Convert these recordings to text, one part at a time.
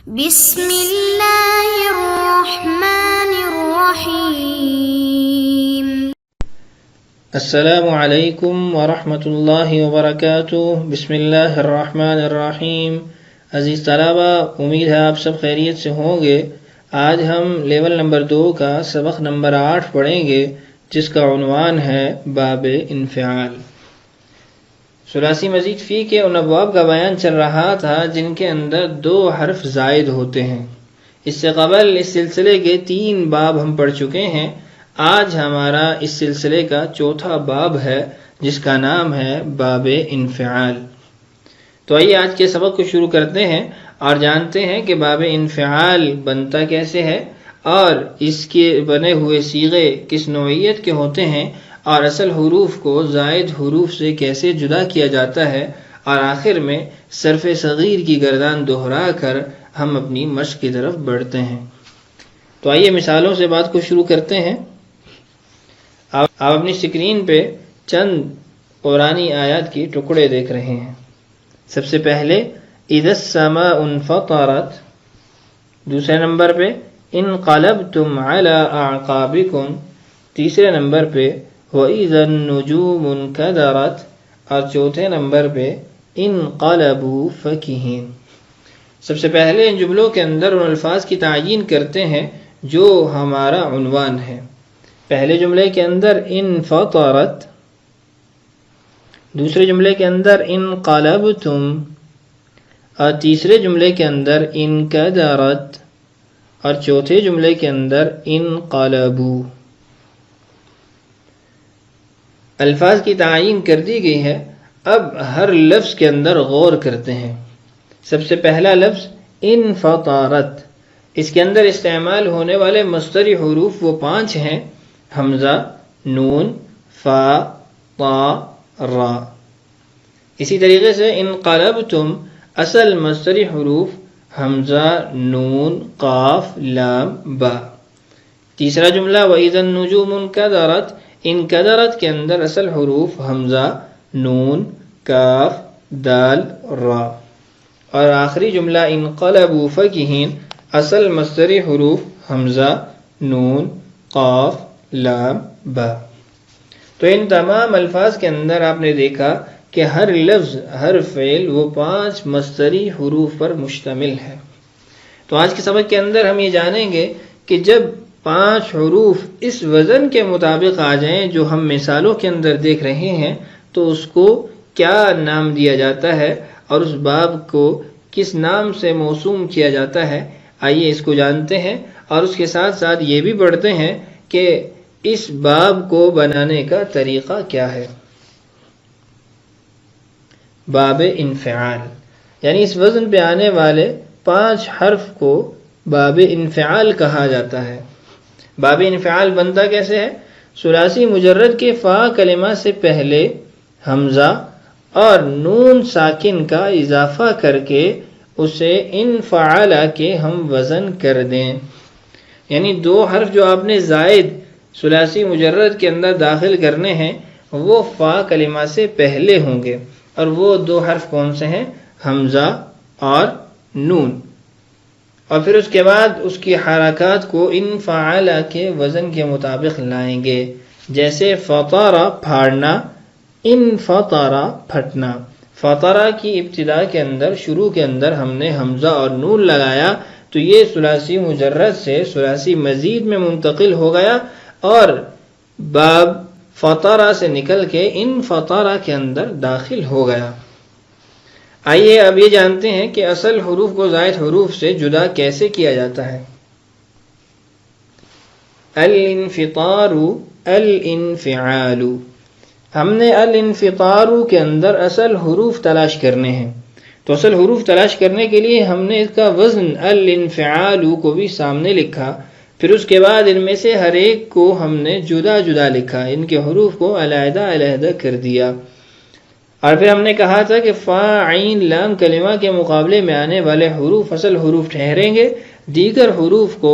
بسم اللہ الرحمن الرحیم۔ السلام علیکم ورحمۃ اللہ وبرکاتہ۔ بسم اللہ الرحمن الرحیم۔ عزیز طلبہ، امید ہے آپ سب خیریت سے ہوں گے۔ آج ہم لیول نمبر 2 کا سبق نمبر 8 پڑھیں گے، جس کا عنوان ہے باب انفعال۔ ثلاثی مزید فی کے ان ابواب کا بیان چل رہا تھا جن کے اندر 2 حرف زائد ہوتے ہیں۔ اس سے قبل اس سلسلے کے 3 باب ہم پڑھ چکے ہیں۔ آج ہمارا اس سلسلے کا 4تھا باب ہے، جس کا نام ہے باب انفعال۔ تو آئیے آج کے سبق کو شروع کرتے ہیں اور جانتے ہیں کہ باب انفعال بنتا کیسے ہے اور اس کے بنے ہوئے صیغے کس نوعیت کے ہوتے ہیں، اور اصل حروف کو زائد حروف سے کیسے جدا کیا جاتا ہے، اور آخر میں صرف صغیر کی گردان دہرا کر ہم اپنی مشق کی طرف بڑھتے ہیں۔ تو آئیے مثالوں سے بات کو شروع کرتے ہیں۔ آپ اپنی سکرین پہ چند قرآنی آیات کی ٹکڑے دیکھ رہے ہیں۔ سب سے پہلے اذا السماء انفطرت، دوسرے نمبر پہ انقلبتم علی اعقابکم، تیسرے نمبر پہ وَإِذَا النُّجُومُ انْكَدَرَتْ، اور چوتھے نمبر پہ انقلبوا فَكِهِينَ۔ سب سے پہلے ان جملوں کے اندر ان الفاظ کی تعیین کرتے ہیں جو ہمارا عنوان ہے۔ پہلے جملے کے اندر انفطرت، دوسرے جملے کے اندر انقلبتم، اور تیسرے جملے کے اندر انکدرت، اور چوتھے جملے کے اندر انقلبوا۔ الفاظ کی تعیین کر دی گئی ہے۔ اب ہر لفظ کے اندر غور کرتے ہیں۔ سب سے پہلا لفظ انفطرت، اس کے اندر استعمال ہونے والے مصدری حروف وہ 5 ہیں: حمزہ، نون، فا، طا، را۔ اسی طریقے سے انقلبتم، اصل مصدری حروف حمزہ، نون، قاف، لام، با۔ تیسرا جملہ وَإِذَا النُّجُومُ انْكَدَرَتْ، انکدرت کے اندر اصل حروف حمزہ، نون، کاف، دال، را۔ اور آخری جملہ انقلبوا فَكِهِينَ، اصل مصدری حروف حمزہ، نون، قاف، لام، با۔ تو ان تمام الفاظ کے اندر آپ نے دیکھا کہ ہر لفظ، ہر فعل وہ 5 مصدری حروف پر مشتمل ہے۔ تو آج کے سبق کے اندر ہم یہ جانیں گے کہ جب 5 حروف اس وزن کے مطابق آ جائیں جو ہم مثالوں کے اندر دیکھ رہے ہیں، تو اس کو کیا نام دیا جاتا ہے اور اس باب کو کس نام سے موسوم کیا جاتا ہے۔ آئیے اس کو جانتے ہیں اور اس کے ساتھ ساتھ یہ بھی پڑھتے ہیں کہ اس باب کو بنانے کا طریقہ کیا ہے۔ باب انفعال، یعنی اس وزن پہ آنے والے 5 حرف کو باب انفعال کہا جاتا ہے۔ باب انفعال بنتا کیسے ہے؟ ثلاثی مجرد کے فا کلمہ سے پہلے حمزہ اور نون ساکن کا اضافہ کر کے اسے انفعال کے ہم وزن کر دیں، یعنی 2 حرف جو آپ نے زائد ثلاثی مجرد کے اندر داخل کرنے ہیں وہ فا کلمہ سے پہلے ہوں گے، اور وہ 2 حرف کون سے ہیں؟ حمزہ اور نون۔ اور پھر اس کے بعد اس کی حرکات کو انفعال کے وزن کے مطابق لائیں گے، جیسے فطرہ پھاڑنا، انفطرہ پھٹنا۔ فطرہ کی ابتدا کے اندر، شروع کے اندر ہم نے حمزہ اور نون لگایا تو یہ ثلاثی مجرد سے ثلاثی مزید میں منتقل ہو گیا اور باب فطرہ سے نکل کے انفطرہ کے اندر داخل ہو گیا۔ آئیے اب یہ جانتے ہیں کہ اصل حروف کو زائد حروف سے جدا کیسے کیا جاتا ہے۔ الانفطار، الانفعال، ہم نے الانفطار کے اندر اصل حروف تلاش کرنے ہیں۔ تو اصل حروف تلاش کرنے کے لیے ہم نے اس کا وزن الانفعال کو بھی سامنے لکھا، پھر اس کے بعد ان میں سے ہر ایک کو ہم نے جدا جدا لکھا، ان کے حروف کو علیحدہ علیحدہ کر دیا۔ اور پھر ہم نے کہا تھا کہ فا، عین، لام کلمہ کے مقابلے میں آنے والے حروف اصل حروف ٹھہریں گے، دیگر حروف کو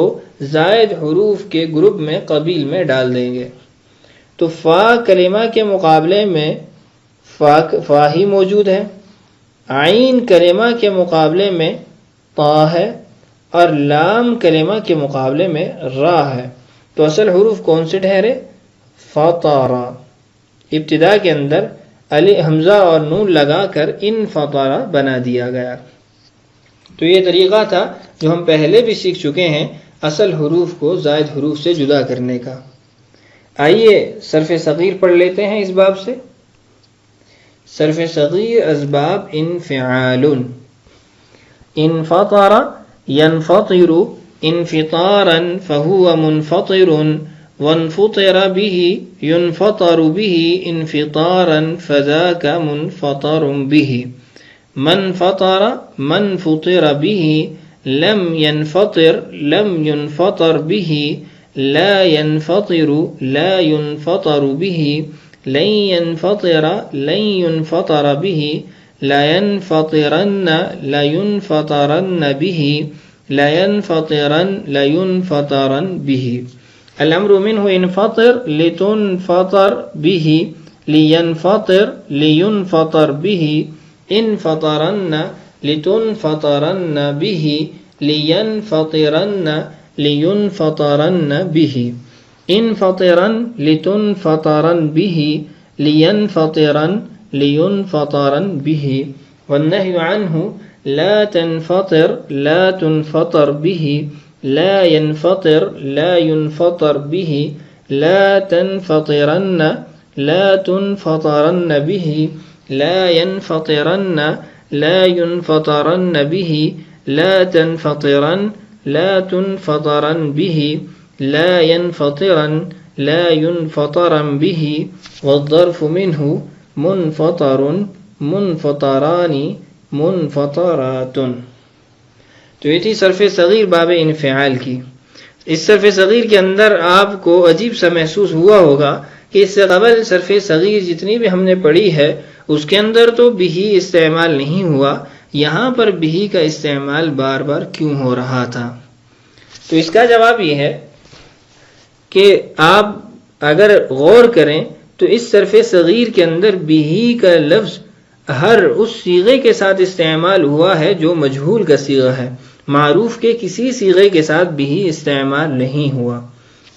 زائد حروف کے گروپ میں قبیل میں ڈال دیں گے۔ تو فا کلمہ کے مقابلے میں فا ہی موجود ہے، عین کلمہ کے مقابلے میں طا ہے، اور لام کلمہ کے مقابلے میں را ہے، تو اصل حروف کون سے ٹھہرے؟ فطرا۔ ابتدا کے اندر علی حمزہ اور نون لگا کر انفطر بنا دیا گیا۔ تو یہ طریقہ تھا جو ہم پہلے بھی سیکھ چکے ہیں اصل حروف کو زائد حروف سے جدا کرنے کا۔ آئیے صرف صغیر پڑھ لیتے ہیں اس باب سے۔ صرف صغیر اسباب انفعال: انفطر ينفطر انفطارا فهو منفطر، وانفطر به ينفطر به انفطارا فذاك منفطر به، من فطر من فطر به، لم ينفطر لم ينفطر به، لا ينفطر لا ينفطر به، لن ينفطر لن ينفطر به، لا ينفطرن لا ينفطرن به، لا ينفطرن لا ينفطرن به۔ الامر منه انفطر لتنفطر به، لينفطر لينفطر به، انفطرن لتنفطرن به، لينفطرن لينفطرن به، انفطرن لتنفطرن به، لينفطرن لينفطرن به۔ والنهي عنه لا تنفطر لا تنفطر به، لا ينفطر لا ينفطر به، لا تنفطرن لا تنفطرن به، لا ينفطرن لا ينفطرن به، لا تنفطرن لا تنفطرن به، لا ينفطرن لا ينفطرن به۔ والظرف منه منفطر منفطران منفطرات۔ تو یہ تھی صرف صغیر باب انفعال کی۔ اس صرف صغیر کے اندر آپ کو عجیب سا محسوس ہوا ہوگا کہ اس سے قبل صرف صغیر جتنی بھی ہم نے پڑھی ہے اس کے اندر تو بھی استعمال نہیں ہوا، یہاں پر بھی کا استعمال بار بار کیوں ہو رہا تھا؟ تو اس کا جواب یہ ہے کہ آپ اگر غور کریں تو اس صرف صغیر کے اندر بھی کا لفظ ہر اس صیغے کے ساتھ استعمال ہوا ہے جو مجہول کا صیغہ ہے، معروف کے کسی صیغے کے ساتھ بھی استعمال نہیں ہوا۔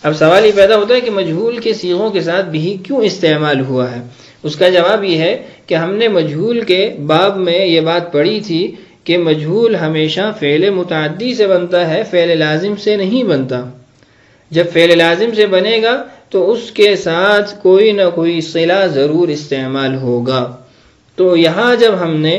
اب سوال یہ پیدا ہوتا ہے کہ مجہول کے صیغوں کے ساتھ بھی کیوں استعمال ہوا ہے؟ اس کا جواب یہ ہے کہ ہم نے مجہول کے باب میں یہ بات پڑھی تھی کہ مجہول ہمیشہ فعل متعدی سے بنتا ہے، فعل لازم سے نہیں بنتا۔ جب فعل لازم سے بنے گا تو اس کے ساتھ کوئی نہ کوئی صلہ ضرور استعمال ہوگا۔ تو یہاں جب ہم نے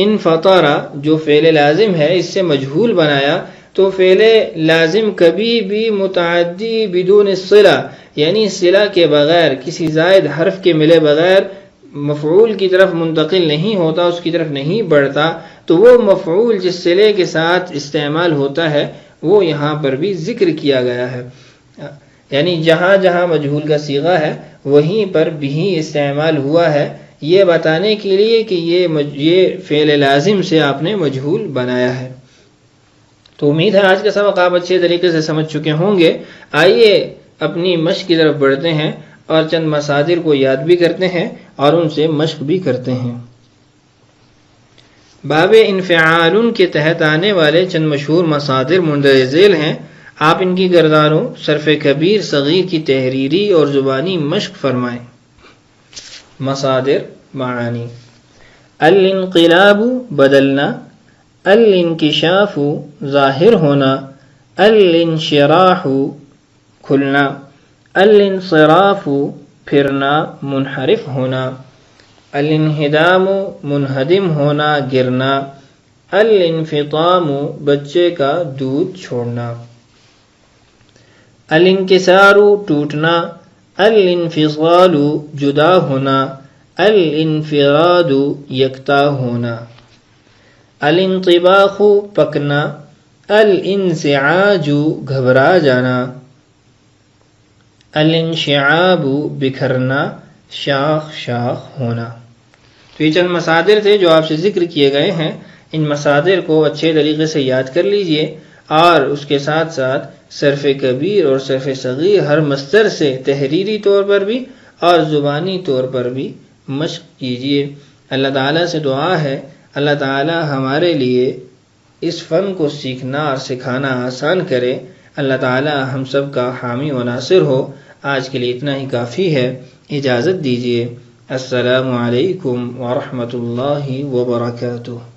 انفطر جو فعل لازم ہے اس سے مجہول بنایا تو فعل لازم کبھی بھی متعدی بدون صلہ یعنی صلہ کے بغیر کسی زائد حرف کے ملے بغیر مفعول کی طرف منتقل نہیں ہوتا، اس کی طرف نہیں بڑھتا، تو وہ مفعول جس صلے کے ساتھ استعمال ہوتا ہے وہ یہاں پر بھی ذکر کیا گیا ہے، یعنی جہاں جہاں مجہول کا صیغہ ہے وہیں پر بھی استعمال ہوا ہے، یہ بتانے کے لیے کہ یہ فعل لازم سے آپ نے مجہول بنایا ہے۔ تو امید ہے آج کا سبق آپ اچھے طریقے سے سمجھ چکے ہوں گے۔ آئیے اپنی مشق کی طرف بڑھتے ہیں اور چند مصادر کو یاد بھی کرتے ہیں اور ان سے مشق بھی کرتے ہیں۔ باب انفعال کے تحت آنے والے چند مشہور مصادر مندرجہ ذیل ہیں، آپ ان کی گردانوں صرف کبیر صغیر کی تحریری اور زبانی مشق فرمائیں۔ مصادر معانی: الانقلاب بدلنا، الانکشاف ظاہر ہونا، الانشراح کھلنا، الانصراف پھرنا منحرف ہونا، الانہدام منہدم ہونا گرنا، الانفطام بچے کا دودھ چھوڑنا، الانکسار ٹوٹنا، الانفصال جدا ہونا، الانفراد یکتا ہونا، الانطباخ پکنا، الانزعاج گھبرا جانا، الانشعاب بکھرنا شاخ شاخ ہونا۔ تو یہ چند مصادر تھے جو آپ سے ذکر کیے گئے ہیں، ان مصادر کو اچھے طریقے سے یاد کر لیجئے اور اس کے ساتھ ساتھ صرف کبیر اور صرف صغیر ہر مصدر سے تحریری طور پر بھی اور زبانی طور پر بھی مشق کیجئے۔ اللہ تعالیٰ سے دعا ہے اللہ تعالیٰ ہمارے لیے اس فن کو سیکھنا اور سکھانا آسان کرے۔ اللہ تعالی ہم سب کا حامی و ناصر ہو۔ آج کے لیے اتنا ہی کافی ہے، اجازت دیجیے۔ السلام علیکم ورحمۃ اللہ وبرکاتہ۔